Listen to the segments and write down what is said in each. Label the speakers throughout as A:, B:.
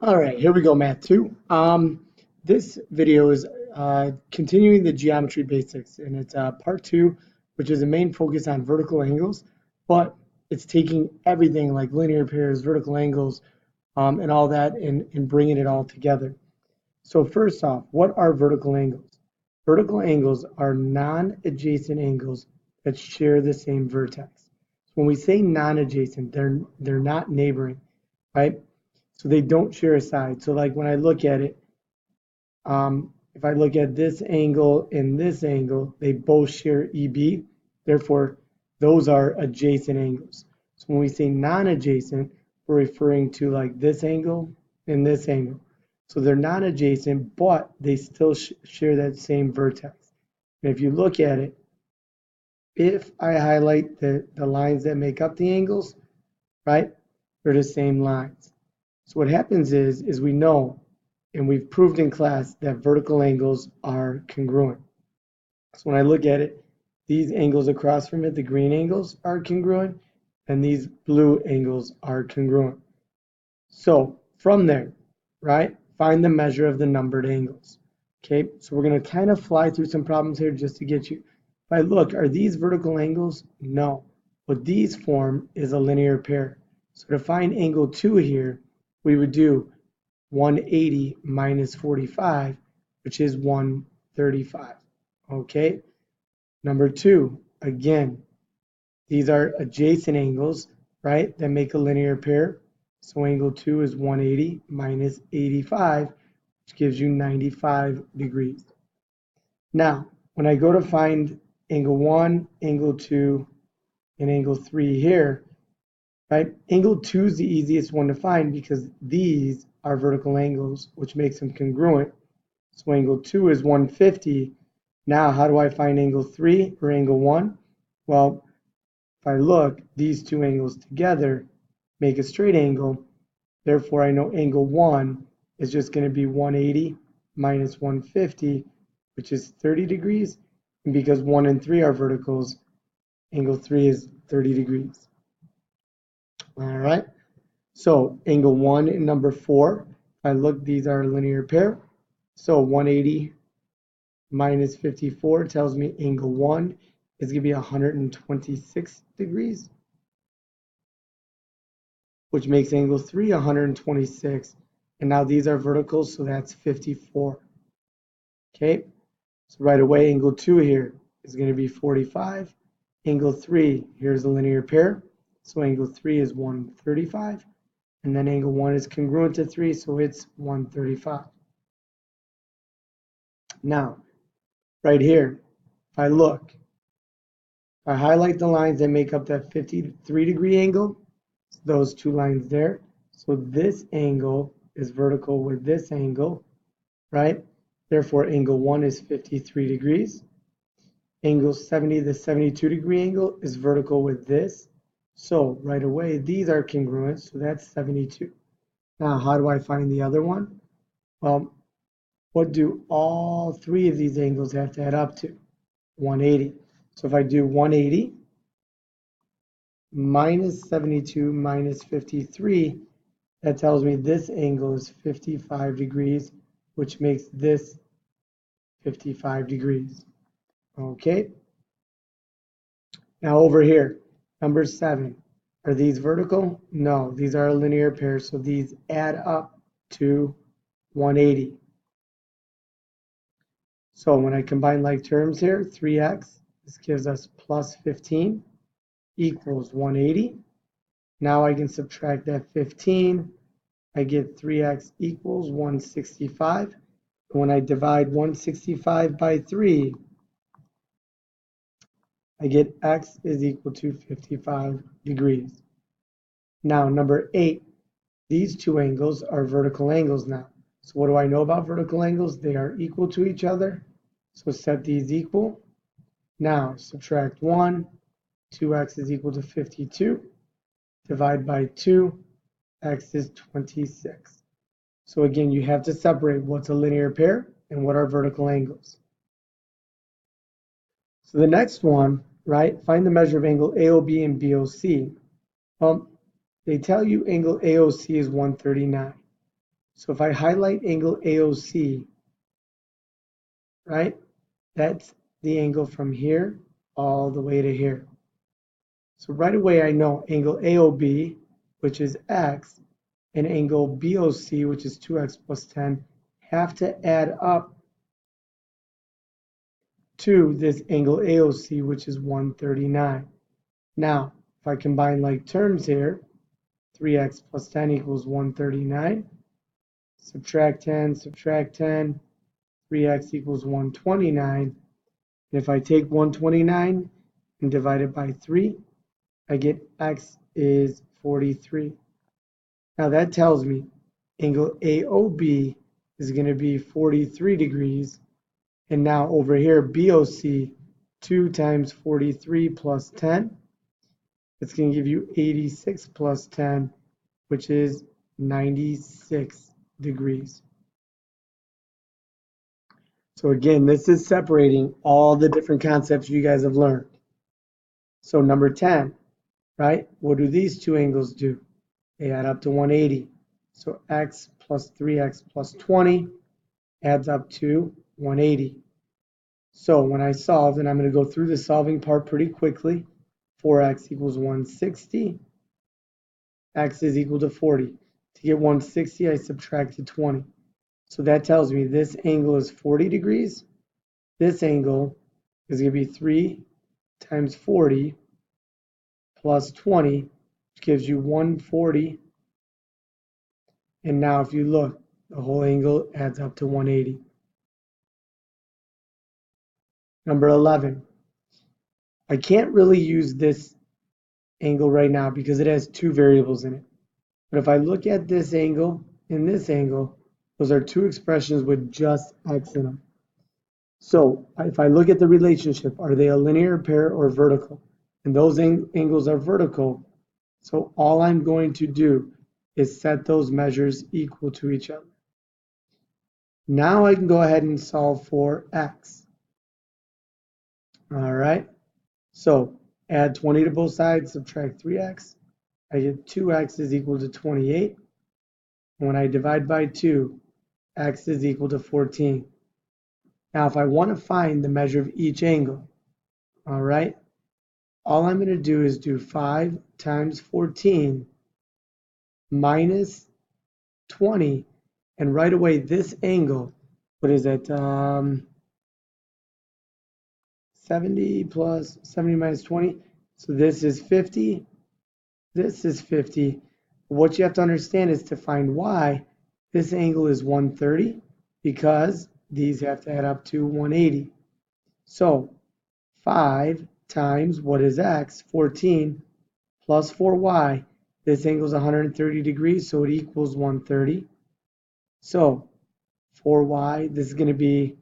A: All right, here we go, Math 2. This video is continuing the geometry basics, and it's part 2, which is a main focus on vertical angles, but it's taking everything like linear pairs, vertical angles, and all that, and bringing it all together. So first off, what are vertical angles? Vertical angles are non-adjacent angles that share the same vertex. So when we say non-adjacent, they're not neighboring, right? So they don't share a side. So like when I look at it, if I look at this angle and this angle, they both share EB. Therefore, those are adjacent angles. So when we say non-adjacent, we're referring to like this angle and this angle. So they're non-adjacent, but they still share that same vertex. And if you look at it, if I highlight the lines that make up the angles, right, they're the same lines. So what happens is we know, and we've proved in class, that vertical angles are congruent. So when I look at it, these angles across from it, the green angles, are congruent, and these blue angles are congruent. So from there, right, find the measure of the numbered angles. Okay, so we're going to kind of fly through some problems here just to get you. If I look, are these vertical angles? No. What these form is a linear pair. So to find angle 2 here, we would do 180 minus 45, which is 135. Okay, number 2, again, these are adjacent angles, right, that make a linear pair. So angle 2 is 180 minus 85, which gives you 95 degrees. Now, when I go to find angle 1, angle 2, and angle 3 here, right, angle 2 is the easiest one to find because these are vertical angles, which makes them congruent. So angle 2 is 150. Now, how do I find angle 3 or angle 1? Well, if I look, these two angles together make a straight angle. Therefore, I know angle 1 is just going to be 180 minus 150, which is 30 degrees. And because 1 and 3 are verticals, angle 3 is 30 degrees. All right. So angle 1 and number 4, if I look, these are a linear pair. So 180 minus 54 tells me angle 1 is going to be 126 degrees, which makes angle 3 126. And now these are verticals, so that's 54. Okay, so right away, angle 2 here is going to be 45. Angle 3, here's a linear pair, so angle 3 is 135. And then angle 1 is congruent to 3, so it's 135. Now, right here, if I look, if I highlight the lines that make up that 53-degree angle, those two lines there, so this angle is vertical with this angle, right? Therefore, angle 1 is 53 degrees. Angle 70, the 72-degree angle, is vertical with this. So right away, these are congruent, so that's 72. Now, how do I find the other one? Well, what do all three of these angles have to add up to? 180. So if I do 180 minus 72 minus 53, that tells me this angle is 55 degrees, which makes this 55 degrees. Okay. Now over here, number 7. Are these vertical? No, these are a linear pair, so these add up to 180. So when I combine like terms here, 3x, this gives us plus 15 equals 180. Now I can subtract that 15. I get 3x equals 165. When I divide 165 by 3, I get x is equal to 55 degrees. Now, number 8, these two angles are vertical angles now. So what do I know about vertical angles? They are equal to each other. So set these equal. Now, subtract 1. 2x is equal to 52. Divide by 2. X is 26. So again, you have to separate what's a linear pair and what are vertical angles. So the next one, right, find the measure of angle AOB and BOC. Well, they tell you angle AOC is 139. So if I highlight angle AOC, right, that's the angle from here all the way to here. So right away I know angle AOB, which is x, and angle BOC, which is 2x plus 10, have to add up to this angle AOC, which is 139. Now, if I combine like terms here, 3x plus 10 equals 139. Subtract 10, 3x equals 129. And if I take 129 and divide it by 3, I get x is 43. Now that tells me angle AOB is going to be 43 degrees. And now over here, BOC, 2 times 43 plus 10, it's going to give you 86 plus 10, which is 96 degrees. So again, this is separating all the different concepts you guys have learned. So number 10, right? What do these two angles do? They add up to 180. So x plus 3x plus 20 adds up to 180. So when I solve, and I'm going to go through the solving part pretty quickly, 4x equals 160, x is equal to 40. To get 160, I subtracted 20. So that tells me this angle is 40 degrees. This angle is going to be 3 times 40 plus 20, which gives you 140. And now if you look, the whole angle adds up to 180. Number 11. I can't really use this angle right now because it has two variables in it. But if I look at this angle and this angle, those are two expressions with just x in them. So if I look at the relationship, are they a linear pair or vertical? And those angles are vertical. So all I'm going to do is set those measures equal to each other. Now I can go ahead and solve for x. All right. So add 20 to both sides, subtract 3x. I get 2x is equal to 28. And when I divide by 2, x is equal to 14. Now, if I want to find the measure of each angle, all right, all I'm going to do is do 5 times 14 minus 20. And right away, this angle, what is it? 70 plus 70 minus 20. So this is 50. This is 50. What you have to understand is to find y, this angle is 130 because these have to add up to 180. So 5 times what is x? 14 plus 4y. This angle is 130 degrees, so it equals 130. So 4y, this is going to be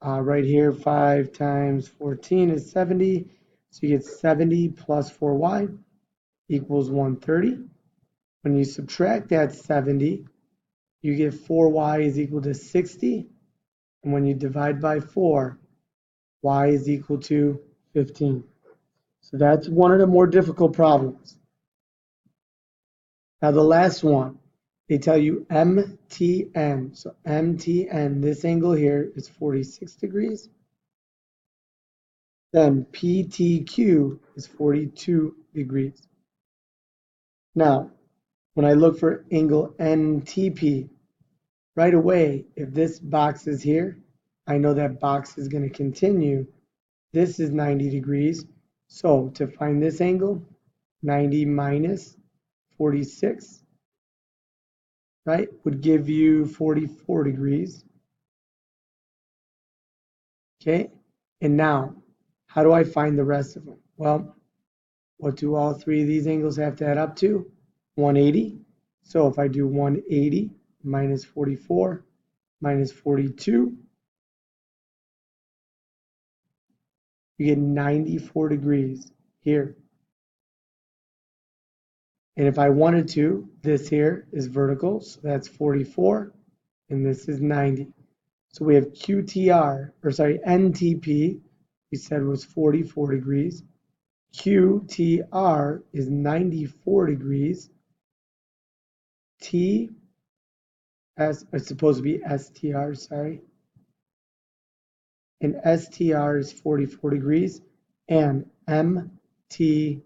A: right here, 5 times 14 is 70. So you get 70 plus 4y equals 130. When you subtract that 70, you get 4y is equal to 60. And when you divide by 4, y is equal to 15. So that's one of the more difficult problems. Now the last one, they tell you MTN. So MTN, this angle here is 46 degrees. Then PTQ is 42 degrees. Now, when I look for angle NTP, right away, if this box is here, I know that box is going to continue. This is 90 degrees. So to find this angle, 90 minus 46, right, would give you 44 degrees. Okay, and now, how do I find the rest of them? Well, what do all three of these angles have to add up to? 180. So if I do 180 minus 44 minus 42, you get 94 degrees here. And if I wanted to, this here is vertical, so that's 44, and this is 90. So we have NTP, we said was 44 degrees. QTR is 94 degrees. It's supposed to be STR, sorry. And STR is 44 degrees, and MTS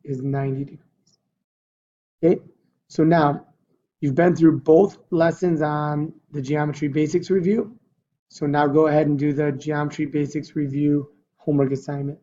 A: is 90 degrees. Okay, so now you've been through both lessons on the Geometry Basics review. So now go ahead and do the Geometry Basics review homework assignment.